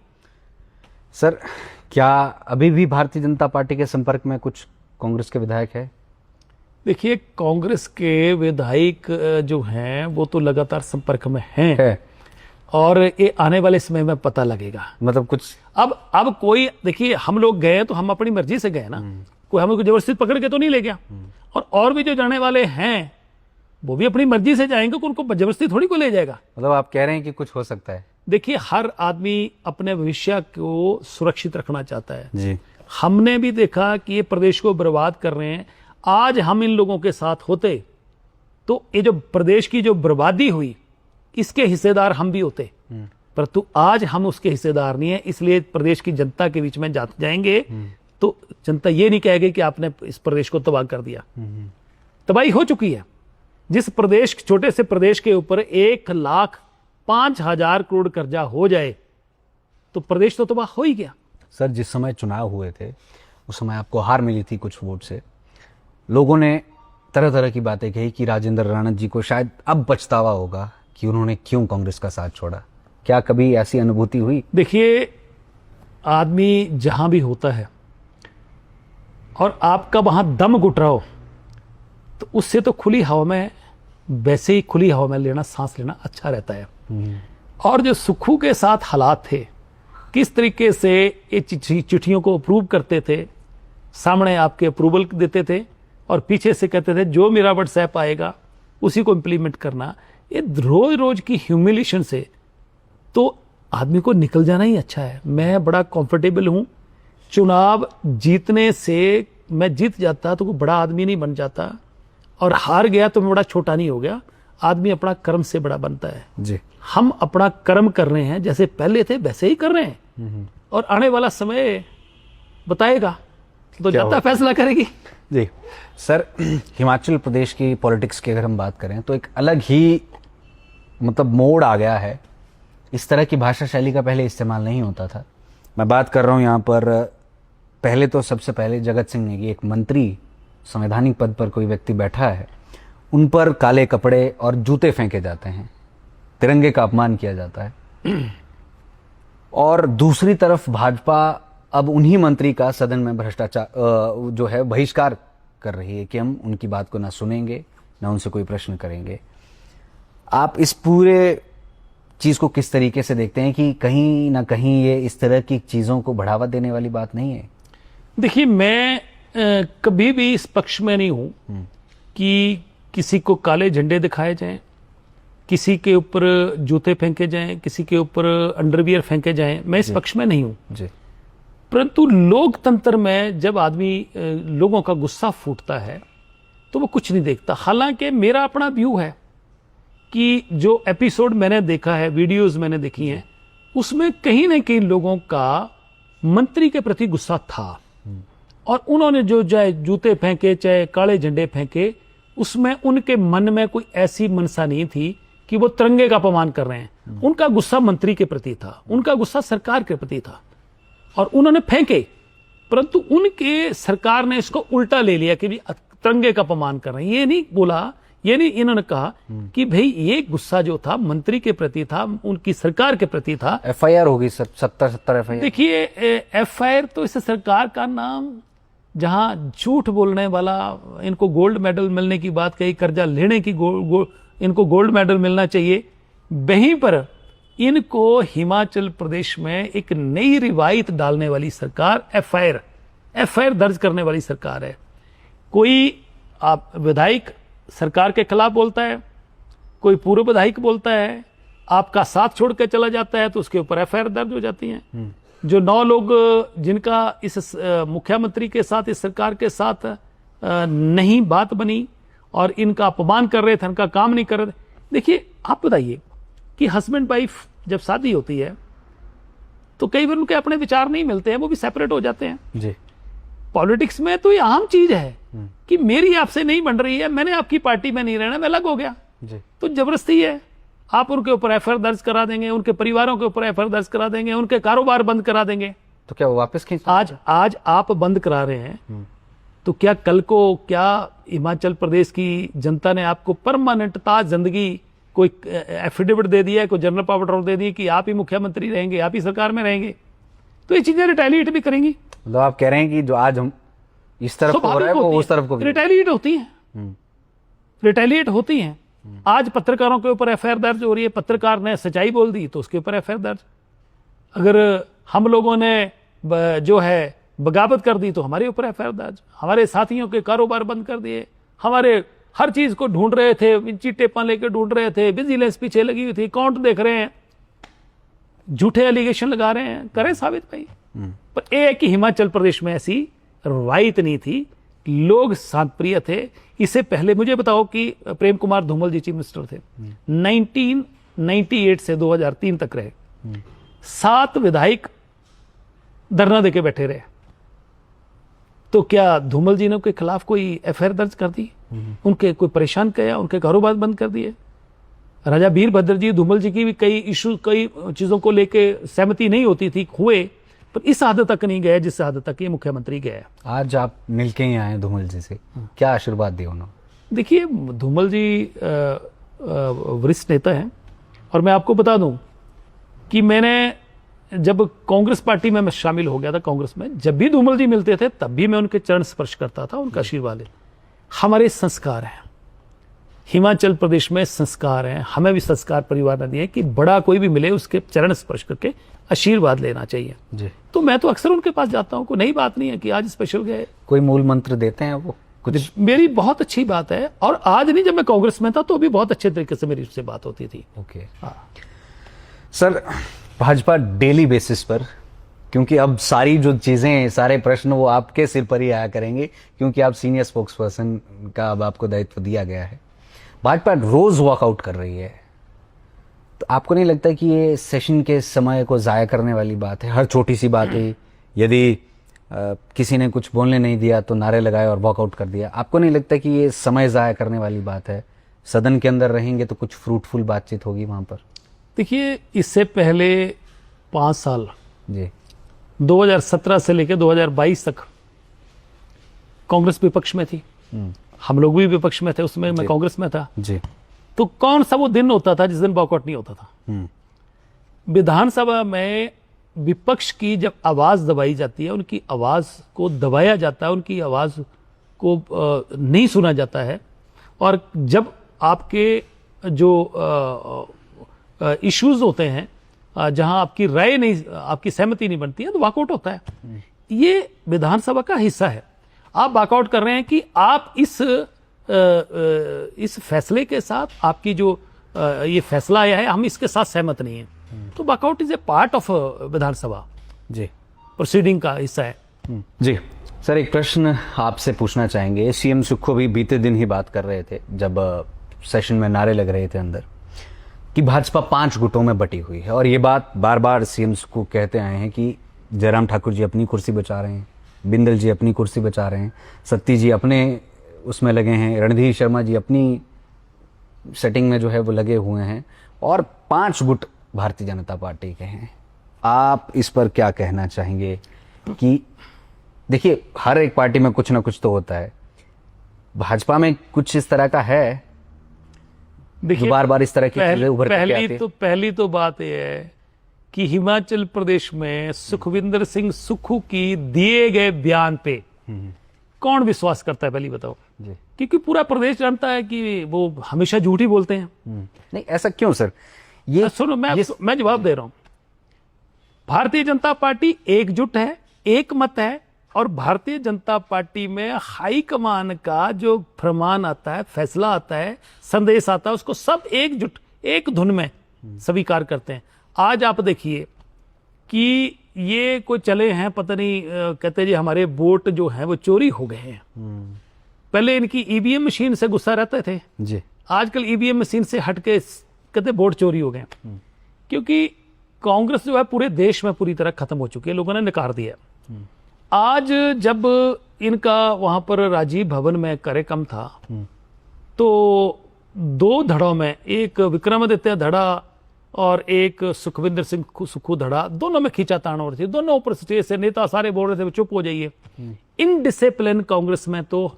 सर, क्या अभी भी भारतीय जनता पार्टी के संपर्क में कुछ कांग्रेस के विधायक है? देखिए, कांग्रेस के विधायक जो हैं वो तो लगातार संपर्क में हैं और ये आने वाले समय में पता लगेगा। मतलब कुछ अब कोई, देखिए हम लोग गए तो हम अपनी मर्जी से गए ना, कोई हमें जबरदस्ती पकड़ के तो नहीं ले गया। और भी जो जाने वाले हैं वो भी अपनी मर्जी से जाएंगे, उनको जबरदस्ती थोड़ी को ले जाएगा। मतलब आप कह रहे हैं कि कुछ हो सकता है? देखिए, हर आदमी अपने भविष्य को सुरक्षित रखना चाहता है जी। हमने भी देखा कि ये प्रदेश को बर्बाद कर रहे हैं। आज हम इन लोगों के साथ होते तो ये जो प्रदेश की जो बर्बादी हुई, इसके हिस्सेदार हम भी होते, परंतु आज हम उसके हिस्सेदार नहीं है। इसलिए प्रदेश की जनता के बीच में जाएंगे तो जनता ये नहीं कहेगी कि आपने इस प्रदेश को तबाह कर दिया। तबाही हो चुकी है। जिस प्रदेश, छोटे से प्रदेश के ऊपर 1,05,000 करोड़ कर्जा हो जाए तो प्रदेश तो तबाह हो ही गया। सर, जिस समय चुनाव हुए थे उस समय आपको हार मिली थी कुछ वोट से, लोगों ने तरह तरह की बातें कही कि राजेंद्र राणा जी को शायद अब पछतावा होगा कि उन्होंने क्यों कांग्रेस का साथ छोड़ा। क्या कभी ऐसी अनुभूति हुई? देखिए, आदमी जहां भी होता है और आपका वहां दम घुट रहा हो तो उससे तो खुली हवा में, वैसे ही खुली हवा में लेना, सांस लेना अच्छा रहता है। और जो सुक्खू के साथ हालात थे, किस तरीके से ये चिट्ठियों को अप्रूव करते थे, सामने आपके अप्रूवल देते थे और पीछे से कहते थे जो मेरा व्हाट्सएप आएगा उसी को इंप्लीमेंट करना। ये रोज रोज की ह्यूमिलेशन से तो आदमी को निकल जाना ही अच्छा है। मैं बड़ा कंफर्टेबल हूं। चुनाव जीतने से, मैं जीत जाता तो कोई बड़ा आदमी नहीं बन जाता, और हार गया तो मैं बड़ा छोटा नहीं हो गया। आदमी अपना कर्म से बड़ा बनता है जी। हम अपना कर्म कर रहे हैं, जैसे पहले थे वैसे ही कर रहे हैं, और आने वाला समय बताएगा तो जनता फैसला करेगी। जी सर, हिमाचल प्रदेश की पॉलिटिक्स की अगर हम बात करें तो एक अलग ही मतलब मोड़ आ गया है। इस तरह की भाषा शैली का पहले इस्तेमाल नहीं होता था। मैं बात कर रहा हूँ यहाँ पर, पहले तो सबसे पहले जगत सिंह नेगी, एक मंत्री, संवैधानिक पद पर कोई व्यक्ति बैठा है, उन पर काले कपड़े और जूते फेंके जाते हैं, तिरंगे का अपमान किया जाता है। और दूसरी तरफ भाजपा अब उन्हीं मंत्री का सदन में भ्रष्टाचार जो है बहिष्कार कर रही है कि हम उनकी बात को ना सुनेंगे ना उनसे कोई प्रश्न करेंगे। आप इस पूरे चीज को किस तरीके से देखते हैं कि कहीं ना कहीं ये इस तरह की चीजों को बढ़ावा देने वाली बात नहीं है? देखिए, मैं कभी भी इस पक्ष में नहीं हूं कि किसी को काले झंडे दिखाए जाएं, किसी के ऊपर जूते फेंके जाएं, किसी के ऊपर अंडरवियर फेंके जाएं। मैं इस पक्ष में नहीं हूं जी। परंतु लोकतंत्र में जब आदमी लोगों का गुस्सा फूटता है तो वो कुछ नहीं देखता। हालांकि मेरा अपना व्यू है कि जो एपिसोड मैंने देखा है, वीडियोस मैंने देखी हैं, उसमें कहीं ना कहीं लोगों का मंत्री के प्रति गुस्सा था और उन्होंने जो चाहे जूते फेंके चाहे काले झंडे फेंके, उसमें उनके मन में कोई ऐसी मनसा नहीं थी कि वो तिरंगे का अपमान कर रहे हैं। उनका गुस्सा मंत्री के प्रति था, उनका गुस्सा सरकार के प्रति था और उन्होंने फेंके। परंतु उनके सरकार ने इसको उल्टा ले लिया कि भी तिरंगे का अपमान कर रहे हैं। ये नहीं बोला, ये नहीं इन्होंने कहा कि भाई ये गुस्सा जो था मंत्री के प्रति था, उनकी सरकार के प्रति था। एफआईआर होगी 70 एफआईआर। देखिए, एफआईआर तो इस सरकार का नाम, जहां झूठ बोलने वाला, इनको गोल्ड मेडल मिलने की बात कही, कर्जा लेने की इनको गोल्ड मेडल मिलना चाहिए, वहीं पर इनको हिमाचल प्रदेश में एक नई रिवायत डालने वाली सरकार एफआईआर दर्ज करने वाली सरकार है। कोई आप विधायक सरकार के खिलाफ बोलता है, कोई पूर्व विधायक बोलता है, आपका साथ छोड़ के चला जाता है तो उसके ऊपर एफआईआर दर्ज हो जाती है। जो 9 लोग जिनका इस मुख्यमंत्री के साथ, इस सरकार के साथ नहीं बात बनी और इनका अपमान कर रहे थे, इनका काम नहीं कर रहे थे। देखिए, आप बताइए कि हस्बैंड वाइफ जब शादी होती है तो कई बार उनके अपने विचार नहीं मिलते हैं, वो भी सेपरेट हो जाते हैं जी। पॉलिटिक्स में तो ये आम चीज है कि मेरी आपसे नहीं बन रही है, मैंने आपकी पार्टी में नहीं रहना, मैं अलग हो गया जी। तो जबरदस्ती है, आप उनके ऊपर एफआईआर दर्ज करा देंगे, उनके परिवारों के ऊपर एफआईआर दर्ज करा देंगे, उनके कारोबार बंद करा देंगे। तो क्या वो वापस खींच? आज आप बंद करा रहे हैं तो क्या कल को क्या हिमाचल प्रदेश की जनता ने आपको परमानेंट ताज जिंदगी कोई एफिडेविट दे दिया है, कोई जनरल पावर दे दी कि आप ही मुख्यमंत्री रहेंगे, आप ही सरकार में रहेंगे, तो ये चीजें रिटेलिएट भी करेंगी। मतलब आप कह रहे हैं कि जो आज हम इस तरफ को हो रहा है वो उस तरफ को भी रिटेलिएट होती है, रिटेलिएट होती हैं। आज पत्रकारों के ऊपर एफआईआर दर्ज हो रही है, पत्रकार ने सच्चाई बोल दी तो उसके ऊपर एफआईआर दर्ज। अगर हम लोगों ने जो है बगावत कर दी तो हमारे ऊपर एफआईआर दर्ज। हमारे साथियों के कारोबार बंद कर दिए, हमारे हर चीज को ढूंढ रहे थे, इंची टेपा लेके ढूंढ रहे थे, विजिलेंस पीछे लगी हुई थी, अकाउंट देख रहे हैं, झूठे एलिगेशन लगा रहे हैं, करें साबित भाई। पर यह है कि हिमाचल प्रदेश में ऐसी रवायत नहीं थी, लोग शांतप्रिय थे। इससे पहले मुझे बताओ कि प्रेम कुमार धूमल जी चीफ मिनिस्टर थे, 1998 से 2003 तक रहे, 7 विधायक धरना देके बैठे रहे। तो क्या धूमल जी ने उनके खिलाफ कोई एफआईआर दर्ज कर दी? उनके कोई परेशान किया, उनके कारोबार बंद कर दिए? राजा वीरभद्र जी, धूमल जी की भी कई इशू, कई चीजों को लेके सहमति नहीं होती थी, हुए, पर इस हद तक नहीं गए जिस हद तक ये मुख्यमंत्री गए। आज आप मिलके ही आए धूमल जी से, क्या आशीर्वाद दिए उन्होंने? देखिए, धूमल जी वरिष्ठ नेता हैं और मैं आपको बता दूं कि मैंने जब कांग्रेस पार्टी में मैं शामिल हो गया था, कांग्रेस में जब भी धूमल जी मिलते थे तब भी मैं उनके चरण स्पर्श करता था, उनका आशीर्वाद ले। हमारे संस्कार हैं, हिमाचल प्रदेश में संस्कार हैं, हमें भी संस्कार परिवार ने दिए कि बड़ा कोई भी मिले उसके चरण स्पर्श करके आशीर्वाद लेना चाहिए जी। तो मैं तो अक्सर उनके पास जाता हूं, कोई नई बात नहीं है कि आज स्पेशल गए। कोई मूल मंत्र देते हैं वो कुछ? मेरी बहुत अच्छी बात है, और आज नहीं, जब मैं कांग्रेस में था तो भी बहुत अच्छे तरीके से मेरी उससे बात होती थी। Okay sir, Bhajpa daily basis पर, क्योंकि अब सारी जो चीजें, सारे प्रश्न वो आपके सिर पर ही आया करेंगे क्योंकि आप सीनियर स्पोक्स पर्सन का अब आपको दायित्व दिया गया है, भाजपा रोज वॉकआउट कर रही है। तो आपको नहीं लगता कि ये सेशन के समय को जाया करने वाली बात है? हर छोटी सी बात है, यदि किसी ने कुछ बोलने नहीं दिया तो नारे लगाए और वॉकआउट कर दिया। आपको नहीं लगता कि ये समय ज़ाया करने वाली बात है? सदन के अंदर रहेंगे तो कुछ फ्रूटफुल बातचीत होगी वहाँ पर। देखिए, इससे पहले 5 साल जी 2017 से लेकर 2022 तक कांग्रेस विपक्ष में थी। हम लोग भी विपक्ष में थे, उसमें मैं कांग्रेस में था जी। तो कौन सा वो दिन होता था जिस दिन वॉकआउट नहीं होता था? विधानसभा में विपक्ष की जब आवाज दबाई जाती है, उनकी आवाज को दबाया जाता है, उनकी आवाज को नहीं सुना जाता है, और जब आपके जो इश्यूज होते हैं जहां आपकी राय नहीं, आपकी सहमति नहीं बनती है, तो वॉकआउट होता है। ये विधानसभा का हिस्सा है। आप वॉकआउट कर रहे हैं कि आप इस फैसले के साथ, आपकी जो ये फैसला आया है, हम इसके साथ सहमत नहीं है, तो walkout is a part of Vidhan Sabha जी प्रोसीडिंग का हिस्सा है। जी सर, एक प्रश्न आपसे पूछना चाहेंगे। सीएम सुक्खू भी बीते दिन ही बात कर रहे थे जब सेशन में नारे लग रहे थे अंदर कि भाजपा 5 गुटों में बटी हुई है, और ये बात बार बार सीएम सुक्खू कहते आए हैं कि जयराम ठाकुर जी अपनी कुर्सी बचा रहे हैं, बिंदल जी अपनी कुर्सी बचा रहे हैं, सत्ती जी अपने उसमें लगे हैं, रणधीर शर्मा जी अपनी सेटिंग में जो है वो लगे हुए हैं, और 5 गुट भारतीय जनता पार्टी के हैं। आप इस पर क्या कहना चाहेंगे? कि देखिए, हर एक पार्टी में कुछ ना कुछ तो होता है, भाजपा में कुछ इस तरह का है जो बार बार इस तरह की चीजें उभर के आती है? पहली तो बात यह है कि हिमाचल प्रदेश में सुखविंदर सिंह सुक्खू की दिए गए बयान पे कौन विश्वास करता है? पहली बताओ जी। क्योंकि पूरा प्रदेश जानता है कि वो हमेशा झूठ ही बोलते हैं। नहीं, ऐसा क्यों सर? ये सुनो, मैं जवाब दे रहा हूं। भारतीय जनता पार्टी एकजुट है, एक मत है, और भारतीय जनता पार्टी में हाईकमान का जो फरमान आता है, फैसला आता है, संदेश आता है, उसको सब एकजुट एक धुन में स्वीकार करते हैं। आज आप देखिए कि ये कोई चले हैं, पता नहीं कहते जी हमारे वोट जो हैं वो चोरी हो गए हैं। पहले इनकी ईवीएम मशीन से गुस्सा रहते थे जी, आजकल ईवीएम मशीन से हटके कहते वोट चोरी हो गए, क्योंकि कांग्रेस जो है पूरे देश में पूरी तरह खत्म हो चुकी है, लोगों ने नकार दिया। आज जब इनका वहां पर राजीव भवन में कार्यक्रम था तो 2 धड़ों में, एक विक्रमादित्य धड़ा और एक सुखविंदर सिंह सुक्खू धड़ा, दोनों में खींचातान हो रही थी। दोनों ऊपर स्टेज से नेता सारे बोल रहे थे चुप हो जाइए। इनडिसिप्लिन कांग्रेस में तो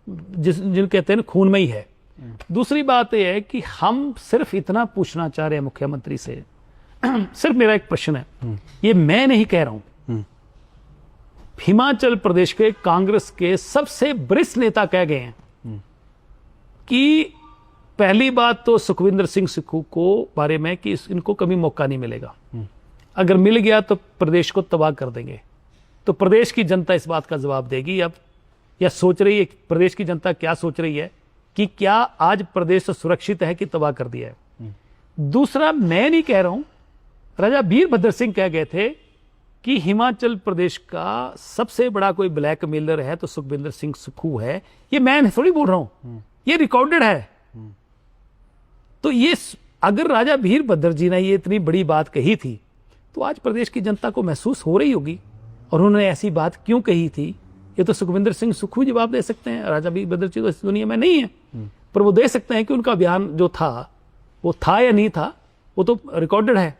जिन कहते हैं खून में ही है। दूसरी बात यह है कि हम सिर्फ इतना पूछना चाह रहे हैं मुख्यमंत्री से, सिर्फ मेरा एक प्रश्न है, ये मैं नहीं कह रहा हूं, हिमाचल प्रदेश के कांग्रेस के सबसे वरिष्ठ नेता कह गए हैं कि पहली बात तो सुखविंदर सिंह सुक्खू को बारे में कि इनको कभी मौका नहीं मिलेगा, अगर मिल गया तो प्रदेश को तबाह कर देंगे। तो प्रदेश की जनता इस बात का जवाब देगी अब, या सोच रही है प्रदेश की जनता क्या सोच रही है कि क्या आज प्रदेश सुरक्षित है कि तबाह कर दिया है। दूसरा, मैं नहीं कह रहा हूं, राजा वीरभद्र सिंह कह गए थे कि हिमाचल प्रदेश का सबसे बड़ा कोई ब्लैकमेलर है तो सुखविंदर सिंह सुक्खू है। ये मैं थोड़ी बोल रहा हूं, ये रिकॉर्डेड है। तो ये अगर राजा वीरभद्र जी ने ये इतनी बड़ी बात कही थी तो आज प्रदेश की जनता को महसूस हो रही होगी, और उन्होंने ऐसी बात क्यों कही थी ये तो सुखविंदर सिंह सुक्खू जवाब दे सकते हैं। राजा वीरभद्र जी तो इस दुनिया में नहीं है, पर वो दे सकते हैं कि उनका बयान जो था वो था या नहीं था, वो तो रिकॉर्डेड है,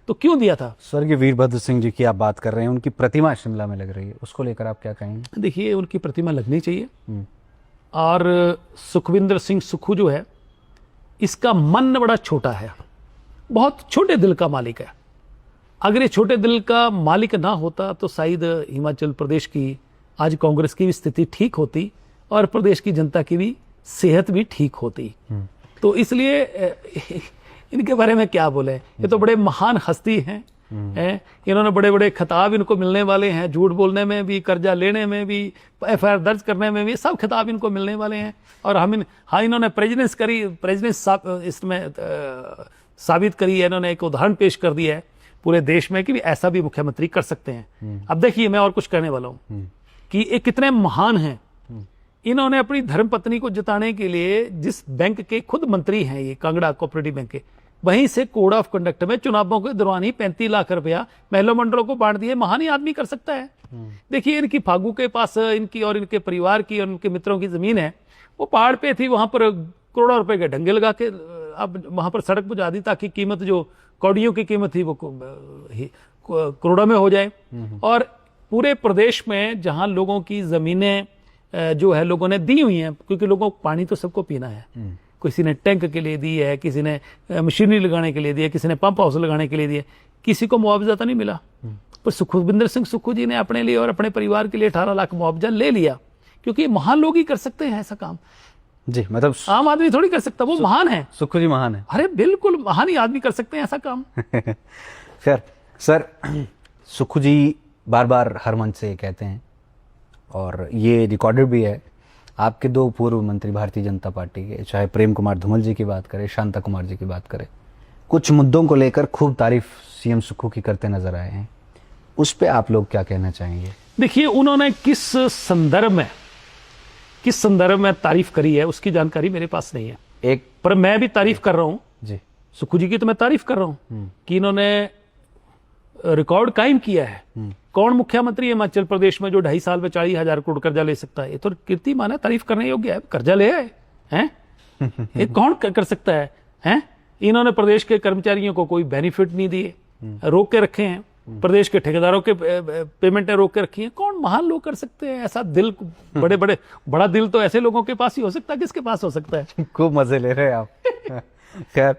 तो क्यों दिया था। स्वर्गीय वीरभद्र सिंह जी की आप बात कर रहे हैं, उनकी प्रतिमा शिमला में लग रही है, उसको लेकर आप क्या कहेंगे? देखिए, उनकी प्रतिमा लगनी चाहिए, और सुखविंदर सिंह सुक्खू जो है इसका मन बड़ा छोटा है, बहुत छोटे दिल का मालिक है। अगर ये छोटे दिल का मालिक ना होता तो शायद हिमाचल प्रदेश की आज कांग्रेस की भी स्थिति ठीक होती और प्रदेश की जनता की भी सेहत भी ठीक होती। तो इसलिए इनके बारे में क्या बोले, ये तो बड़े महान हस्ती हैं, इन्होंने बड़े बड़े खिताब इनको मिलने वाले हैं, झूठ बोलने में भी, कर्जा लेने में भी, एफआईआर दर्ज करने में भी, सब खिताब इनको मिलने वाले हैं। और इन्होंने प्रेजिडेंस इसमें साबित करी है, इन्होंने एक उदाहरण पेश कर दिया है पूरे देश में कि भी ऐसा भी मुख्यमंत्री कर सकते हैं। अब देखिए, मैं और कुछ कहने वाला हूं कि ये कितने महान हैं। इन्होंने अपनी धर्मपत्नी को जिताने के लिए जिस बैंक के खुद मंत्री हैं, ये कांगड़ा कोऑपरेटिव बैंक के, वहीं से कोड ऑफ कंडक्ट में चुनावों के दौरान ही 35 लाख रुपया महिला मंडलों को बांट दिए। महान ही आदमी कर सकता है। देखिए, इनकी फागू के पास इनकी और इनके परिवार की और इनके मित्रों की जमीन है, वो पहाड़ पे थी, वहां पर करोड़ों रुपए के ढंगे लगा के अब वहां पर सड़क बुझा दी ताकि कीमत जो कौड़ियों की कीमत थी वो करोड़ों में हो जाए। और पूरे प्रदेश में जहां लोगों की जमीनें जो है लोगों ने दी हुई हैं, क्योंकि लोगों को पानी तो सबको पीना है, किसी ने टैंक के लिए दी है, किसी ने मशीनरी लगाने के लिए दी है, किसी ने पंप हाउस लगाने के लिए दी है, किसी को मुआवजा तो नहीं मिला। पर सुखविंदर सिंह सुक्खू जी ने अपने लिए और अपने परिवार के लिए 18 लाख मुआवजा ले लिया, क्योंकि महान लोग ही कर सकते हैं ऐसा काम। जी, मतलब आम आदमी थोड़ी कर सकता, वो महान है। सुक्खू जी महान है। अरे बिल्कुल, महान ही आदमी कर सकते हैं ऐसा काम। खैर सर, सुक्खू जी बार बार हर मंच से ये कहते हैं, और ये रिकॉर्डेड भी है, आपके दो पूर्व मंत्री भारतीय जनता पार्टी के, चाहे प्रेम कुमार धूमल जी की बात करें, शांता कुमार जी की बात करें, कुछ मुद्दों को लेकर खूब तारीफ सीएम सुक्खू की करते नजर आए हैं। उस पे आप लोग क्या कहना चाहेंगे? देखिए, उन्होंने किस संदर्भ में तारीफ करी है उसकी जानकारी मेरे पास नहीं है। पर मैं भी तारीफ कर रहा हूं जी, सुक्खू जी की तो मैं तारीफ कर रहा हूं कि इन्होंने रिकॉर्ड कायम किया है। कौन मुख्यमंत्री है हिमाचल प्रदेश में जो 2.5 साल में 40,000 करोड़ कर्जा ले सकता है? ये तो कीर्तिमान है, तारीफ करने योग्य है। कर्जा ले आए हैं, ये कौन कर सकता है? हैं? इन्होंने प्रदेश के कर्मचारियों को कोई बेनिफिट नहीं दिए, रोक के रखे हैं, प्रदेश के ठेकेदारों के पेमेंटें रोक के रखी हैं। कौन महान लोग कर सकते हैं ऐसा? दिल बड़ा दिल तो ऐसे लोगों के पास ही हो सकता है, किसके पास हो सकता है? खूब मजे ले रहे हैं आप। खैर,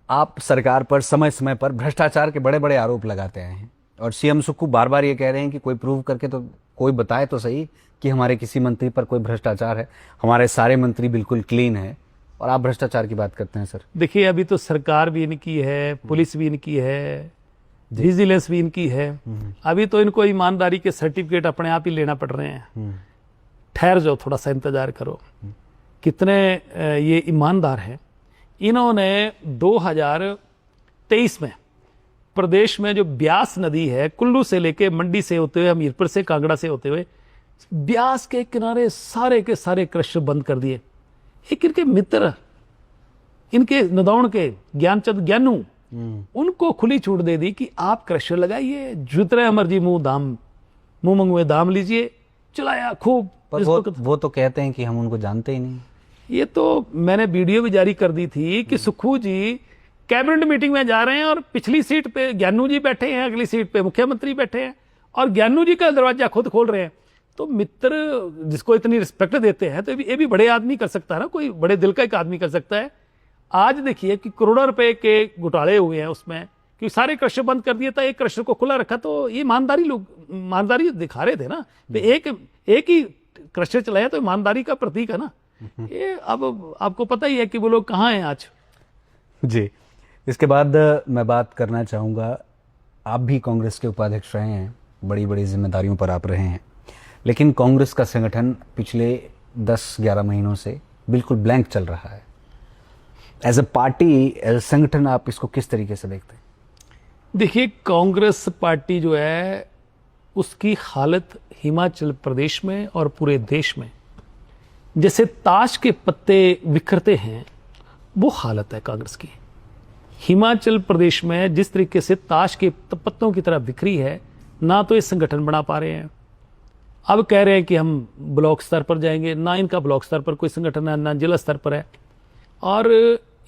आप सरकार पर समय समय पर भ्रष्टाचार के बड़े बड़े आरोप लगाते हैं, और सीएम सुक्खू बार बार ये कह रहे हैं कि कोई प्रूव करके तो कोई बताए तो सही कि हमारे किसी मंत्री पर कोई भ्रष्टाचार है, हमारे सारे मंत्री बिल्कुल क्लीन है, और आप भ्रष्टाचार की बात करते हैं सर। देखिए, अभी तो सरकार भी इनकी है, पुलिस भी इनकी है, विजिलेंस भी इनकी है। अभी तो इनको ईमानदारी के सर्टिफिकेट अपने आप ही लेना पड़ रहे हैं। ठहर जाओ, थोड़ा सा इंतजार करो। कितने ये ईमानदार हैं। इन्होंने 2023 में प्रदेश में जो ब्यास नदी है, कुल्लू से लेके मंडी से होते हुए, हमीरपुर से, कांगड़ा से होते हुए, ब्यास के किनारे सारे के सारे क्रशर बंद कर दिए। एक इनके मित्र, इनके नदौन के ज्ञानचंद ज्ञानू, उनको खुली छूट दे दी कि आप क्रशर लगाइए, जितने मर्जी मुंह मंगुए दाम लीजिए, चलाया खूब। पर वो तो कहते हैं कि हम उनको जानते ही नहीं। ये तो मैंने वीडियो भी जारी कर दी थी कि सुक्खू जी कैबिनेट मीटिंग में जा रहे हैं और पिछली सीट पे ज्ञानू जी बैठे हैं, अगली सीट पे मुख्यमंत्री बैठे हैं, और ज्ञानू जी का दरवाजा खुद खोल रहे हैं। तो मित्र जिसको इतनी रिस्पेक्ट देते हैं, तो ये भी बड़े आदमी कर सकता है ना, कोई बड़े दिल का एक आदमी कर सकता है। आज देखिए कि करोड़ों रुपए के घोटाले हुए हैं उसमें, कि सारे क्रशर बंद कर दिया था, एक क्रशर को खुला रखा, तो ये ईमानदारी दिखा रहे थे ना। एक ही क्रशर चलाया तो ईमानदारी का प्रतीक है ना ये। अब आपको पता ही है कि वो लोग कहाँ हैं आज। जी, इसके बाद मैं बात करना चाहूँगा, आप भी कांग्रेस के उपाध्यक्ष रहे हैं, बड़ी बड़ी जिम्मेदारियों पर आप रहे हैं, लेकिन कांग्रेस का संगठन पिछले 10-11 महीनों से बिल्कुल ब्लैंक चल रहा है। As a party, as a संगठन, आप इसको किस तरीके से देखते हैं? देखिए, कांग्रेस पार्टी जो है उसकी हालत हिमाचल प्रदेश में और पूरे देश में जैसे ताश के पत्ते बिखरते हैं, वो हालत है कांग्रेस की। हिमाचल प्रदेश में जिस तरीके से ताश के पत्तों की तरह बिखरी है, ना तो ये संगठन बना पा रहे हैं। अब कह रहे हैं कि हम ब्लॉक स्तर पर जाएंगे, ना इनका ब्लॉक स्तर पर कोई संगठन है, ना जिला स्तर पर है, और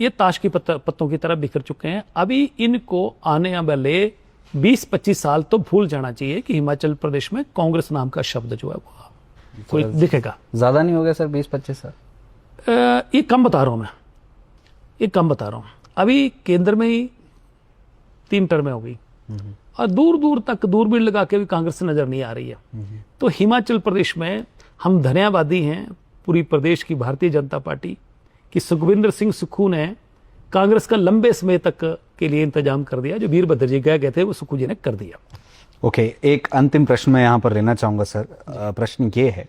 ये ताश के पत्तों की तरह बिखर चुके हैं। अभी इनको आने वाले 20-25 साल तो भूल जाना चाहिए कि हिमाचल प्रदेश में कांग्रेस नाम का शब्द जो है वो कोई दिखेगा। ज्यादा नहीं हो गया सर 20-25 साल? ये कम बता रहा हूं मैं, ये कम बता रहा हूं। अभी केंद्र में ही 3 टर्में हो गई, और दूर दूर तक दूरबीन लगा के भी कांग्रेस नजर नहीं आ रही है। तो हिमाचल प्रदेश में हम धन्यवादी हैं पूरी प्रदेश की भारतीय जनता पार्टी कि सुखविंदर सिंह सुक्खू ने कांग्रेस का लंबे समय तक के लिए इंतजाम कर दिया। जो वीरभद्र जी गए थे वो सुक्खू जी ने कर दिया। ओके, एक अंतिम प्रश्न मैं यहाँ पर लेना चाहूँगा सर। प्रश्न ये है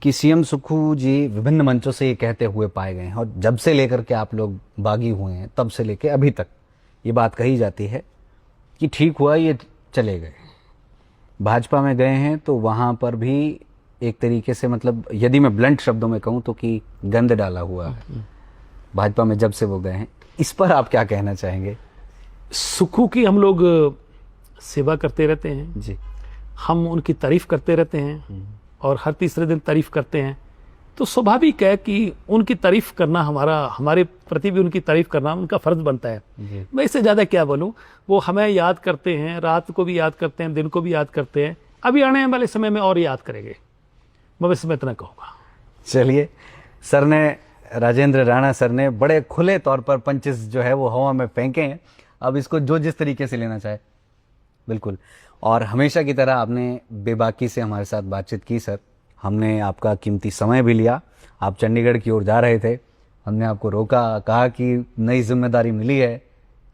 कि सीएम सुक्खू जी विभिन्न मंचों से ये कहते हुए पाए गए हैं, और जब से लेकर के आप लोग बागी हुए हैं तब से लेकर अभी तक ये बात कही जाती है कि ठीक हुआ ये चले गए। भाजपा में गए हैं तो वहाँ पर भी एक तरीके से, मतलब यदि मैं ब्लंट शब्दों में कहूँ तो कि गंद डाला हुआ है भाजपा में जब से वो गए हैं। इस पर आप क्या कहना चाहेंगे? सुक्खू की हम लोग सेवा करते रहते हैं जी, हम उनकी तारीफ करते रहते हैं और हर तीसरे दिन तारीफ करते हैं, तो स्वाभाविक है कि उनकी तारीफ करना हमारे प्रति भी उनकी तारीफ करना उनका फर्ज बनता है। मैं इससे ज़्यादा क्या बोलूँ, वो हमें याद करते हैं, रात को भी याद करते हैं, दिन को भी याद करते हैं, अभी आने वाले समय में और याद करेंगे। मैं बस इतना कहूँगा। चलिए, सर ने, राजेंद्र राणा सर ने बड़े खुले तौर पर पंचेस जो है वो हवा में फेंके हैं। अब इसको जो जिस तरीके से लेना चाहे, बिल्कुल। और हमेशा की तरह आपने बेबाकी से हमारे साथ बातचीत की सर। हमने आपका कीमती समय भी लिया। आप चंडीगढ़ की ओर जा रहे थे, हमने आपको रोका, कहा कि नई जिम्मेदारी मिली है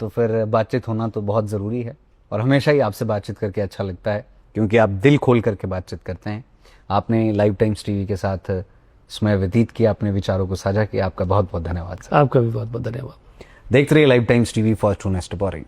तो फिर बातचीत होना तो बहुत ज़रूरी है। और हमेशा ही आपसे बातचीत करके अच्छा लगता है, क्योंकि आप दिल खोल करके बातचीत करते हैं। आपने लाइव टाइम्स टीवी के साथ समय व्यतीत किया, अपने विचारों को साझा किया। आपका बहुत बहुत धन्यवाद सर। आपका भी बहुत बहुत धन्यवाद। देखते रहिए live Times TV, for truest reporting.